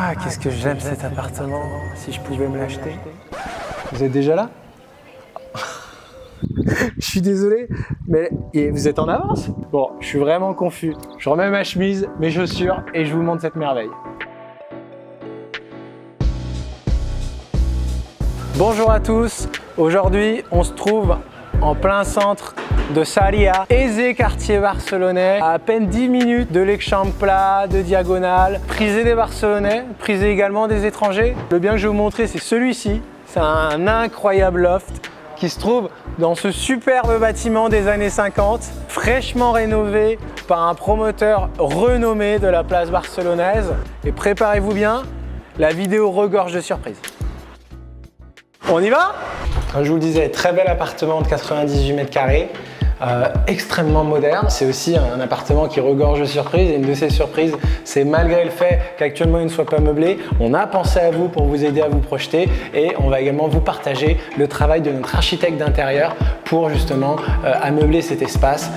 Ah, qu'est-ce que j'aime cet appartement, si je pouvais me l'acheter. Vous êtes déjà là? Je suis désolé, mais vous êtes en avance? Bon, je suis vraiment confus. Je remets ma chemise, mes chaussures et je vous montre cette merveille. Bonjour à tous, aujourd'hui on se trouve en plein centre de Sarria, aisé quartier barcelonais, à peine 10 minutes de l'Eixample, de Diagonale, prisé des Barcelonais, prisé également des étrangers. Le bien que je vais vous montrer, c'est celui-ci. C'est un incroyable loft qui se trouve dans ce superbe bâtiment des années 50, fraîchement rénové par un promoteur renommé de la place barcelonaise. Et préparez-vous bien, la vidéo regorge de surprises. On y va? Comme je vous le disais, très bel appartement de 98 mètres carrés, extrêmement moderne. C'est aussi un appartement qui regorge de surprises. Et une de ces surprises, c'est malgré le fait qu'actuellement il ne soit pas meublé, on a pensé à vous pour vous aider à vous projeter et on va également vous partager le travail de notre architecte d'intérieur pour justement ameubler cet espace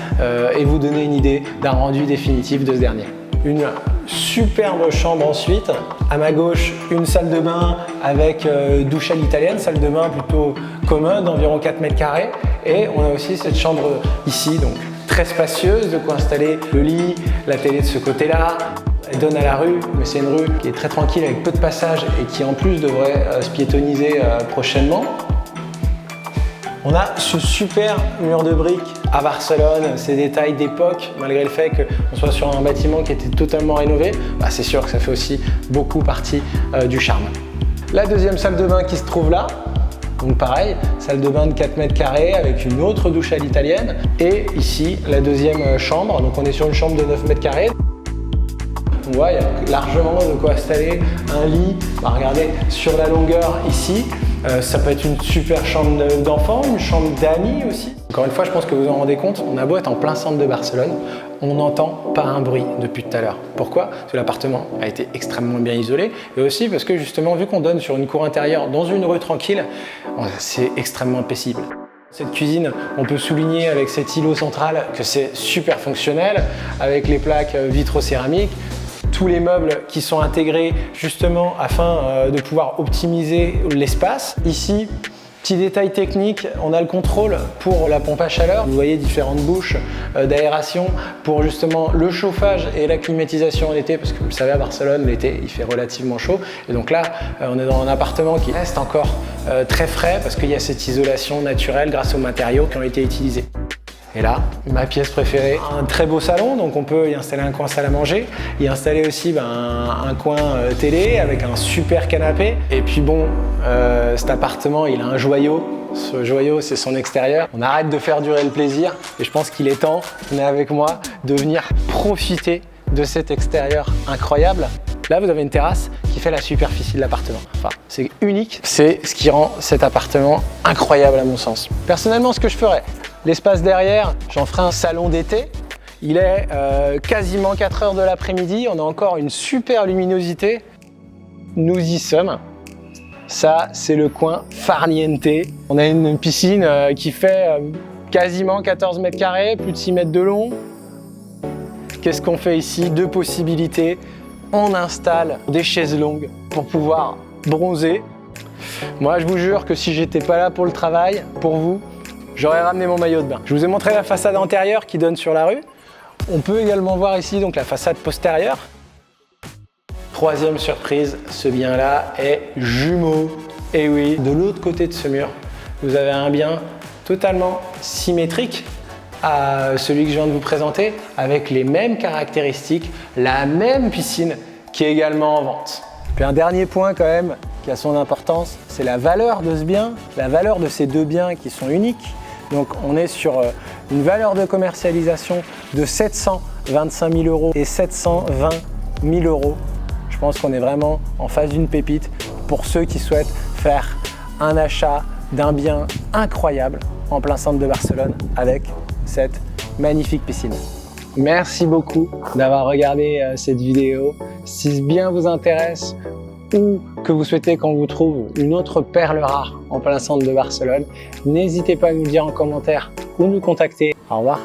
et vous donner une idée d'un rendu définitif de ce dernier. Une superbe chambre ensuite, à ma gauche une salle de bain avec douche à l'italienne, salle de bain plutôt commode d'environ 4 mètres carrés et on a aussi cette chambre ici, donc très spacieuse, de quoi installer le lit, la télé de ce côté-là. Elle donne à la rue, mais c'est une rue qui est très tranquille avec peu de passages et qui en plus devrait se piétoniser prochainement. On a ce super mur de briques à Barcelone, ces détails d'époque, malgré le fait qu'on soit sur un bâtiment qui était totalement rénové, c'est sûr que ça fait aussi beaucoup partie du charme. La deuxième salle de bain qui se trouve là, donc pareil, salle de bain de 4 mètres carrés avec une autre douche à l'italienne. Et ici, la deuxième chambre, donc on est sur une chambre de 9 mètres carrés. On voit, il y a largement de quoi installer un lit. Regardez, sur la longueur ici, ça peut être une super chambre d'enfant, une chambre d'amis aussi. Encore une fois, je pense que vous en rendez compte, on a beau être en plein centre de Barcelone, on n'entend pas un bruit depuis tout à l'heure. Pourquoi? Parce que l'appartement a été extrêmement bien isolé et aussi parce que justement, vu qu'on donne sur une cour intérieure dans une rue tranquille, c'est extrêmement paisible. Cette cuisine, on peut souligner avec cet îlot central que c'est super fonctionnel, avec les plaques vitrocéramiques, tous les meubles qui sont intégrés justement afin de pouvoir optimiser l'espace. Ici, petit détail technique, on a le contrôle pour la pompe à chaleur. Vous voyez différentes bouches d'aération pour justement le chauffage et la climatisation en été, parce que vous le savez, à Barcelone, l'été, il fait relativement chaud. Et donc là, on est dans un appartement qui reste encore très frais parce qu'il y a cette isolation naturelle grâce aux matériaux qui ont été utilisés. Et là, ma pièce préférée, un très beau salon, donc on peut y installer un coin salle à manger, y installer aussi un coin télé avec un super canapé. Et puis bon, cet appartement, il a un joyau. Ce joyau, c'est son extérieur. On arrête de faire durer le plaisir et je pense qu'il est temps, venez avec moi, de venir profiter de cet extérieur incroyable. Là, vous avez une terrasse qui fait la superficie de l'appartement. Enfin, c'est unique. C'est ce qui rend cet appartement incroyable à mon sens. Personnellement, ce que je ferais, l'espace derrière, j'en ferai un salon d'été. Il est quasiment 4 heures de l'après-midi. On a encore une super luminosité. Nous y sommes. Ça, c'est le coin farniente. On a une piscine qui fait quasiment 14 mètres carrés, plus de 6 mètres de long. Qu'est-ce qu'on fait ici? Deux possibilités. On installe des chaises longues pour pouvoir bronzer. Moi, je vous jure que si j'étais pas là pour le travail, pour vous, j'aurais ramené mon maillot de bain. Je vous ai montré la façade antérieure qui donne sur la rue. On peut également voir ici donc la façade postérieure. Troisième surprise, ce bien-là est jumeau. Et oui, de l'autre côté de ce mur, vous avez un bien totalement symétrique à celui que je viens de vous présenter, avec les mêmes caractéristiques, la même piscine qui est également en vente. Puis un dernier point quand même qui a son importance, c'est la valeur de ce bien, la valeur de ces deux biens qui sont uniques. Donc on est sur une valeur de commercialisation de 725 000 € et 720 000 €. Je pense qu'on est vraiment en face d'une pépite pour ceux qui souhaitent faire un achat d'un bien incroyable en plein centre de Barcelone avec cette magnifique piscine. Merci beaucoup d'avoir regardé cette vidéo. Si ce bien vous intéresse ou que vous souhaitez qu'on vous trouve une autre perle rare en plein centre de Barcelone, n'hésitez pas à nous le dire en commentaire ou nous contacter. Au revoir.